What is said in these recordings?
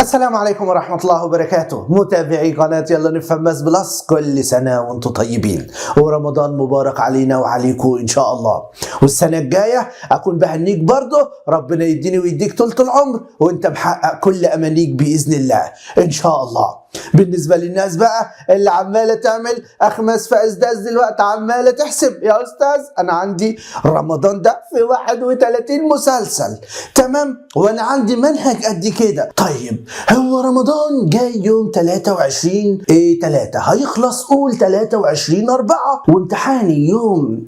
السلام عليكم ورحمة الله وبركاته. متابعي قناة يلا نفهم ماس بلس، كل سنة وانتم طيبين ورمضان مبارك علينا وعليكم إن شاء الله. والسنة الجاية أكون بهنيك برضه، ربنا يديني ويديك طولة العمر وانت محقق كل أمانيك بإذن الله إن شاء الله. بالنسبة للناس بقى اللي عمالة تعمل أخماس في أسداس دلوقتي، عمالة تحسب يا أستاذ أنا عندي رمضان ده في 31 مسلسل، تمام، وأنا عندي منهج قد كده. طيب هو رمضان جاي يوم 23 3 هيخلص، قول 23 4 وامتحاني يوم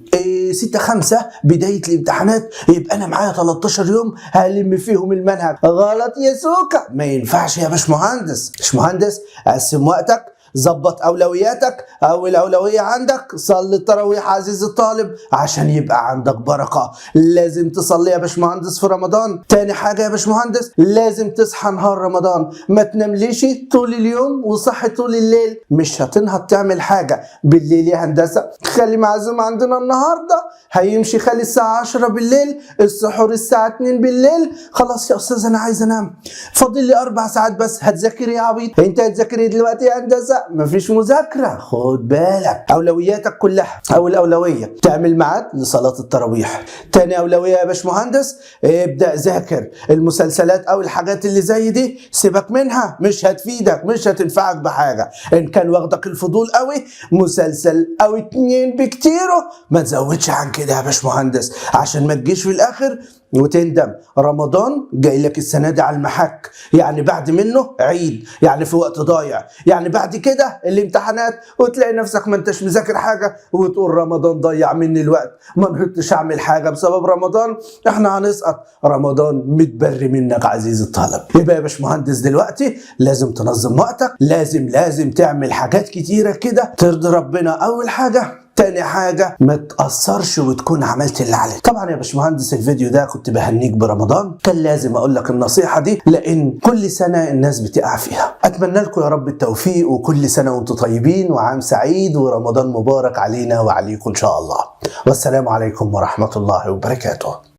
6/5 بداية الامتحانات، يبقى أنا معايا 13 يوم هلم فيهم المنهج. غلط يا سوكا، ما ينفعش يا باشمهندس. باشمهندس قسم وقتك، ظبط اولوياتك. اول اولويه عندك صلي التراويح عزيز الطالب عشان يبقى عندك بركه. لازم تصلي يا باشمهندس في رمضان. تاني حاجه يا باشمهندس لازم تصحى نهار رمضان، ما تنامليش طول اليوم وصحي طول الليل، مش هتنهض تعمل حاجه بالليل يا هندسه. خلي معزوم عندنا النهارده هيمشي، خلي الساعه 10 بالليل، السحور الساعه 2 بالليل. خلاص يا استاذ انا عايز انام، فاضل لي 4 ساعات بس. هتذاكر يا عبيط؟ انت هتذاكر ايه دلوقتي يا هندسه؟ مفيش مذاكرة. خد بالك أولوياتك كلها. أول أولوية تعمل ميعاد لصلاة التراويح. تاني أولوية يا باشمهندس ابدأ ذاكر المسلسلات أو الحاجات اللي زي دي، سيبك منها، مش هتفيدك، مش هتنفعك بحاجة. إن كان واخدك الفضول قوي مسلسل أو 2 بكتيره، ما تزودش عن كده يا باشمهندس عشان ما تجيش في الآخر وتندم. رمضان جاي لك السنة دي على المحك، يعني بعد منه عيد، يعني في وقت ضايع، يعني بعد كده الامتحانات وتلاقي نفسك ما انتش مذاكر حاجة وتقول رمضان ضيع مني الوقت، ما نهتش اعمل حاجة بسبب رمضان، احنا هنسقط. رمضان متبري منك عزيز الطالب. يبقى يا باشمهندس دلوقتي لازم تنظم وقتك، لازم تعمل حاجات كتيرة كده ترضي ربنا. اول حاجة، تاني حاجة ما تأثرش وتكون عملت اللي عليك. طبعا يا باشمهندس الفيديو ده كنت بهنيك برمضان، كان لازم اقول لك النصيحة دي لان كل سنة الناس بتقع فيها. اتمنى لكم يا رب التوفيق وكل سنة وانتم طيبين وعام سعيد ورمضان مبارك علينا وعليكم ان شاء الله. والسلام عليكم ورحمة الله وبركاته.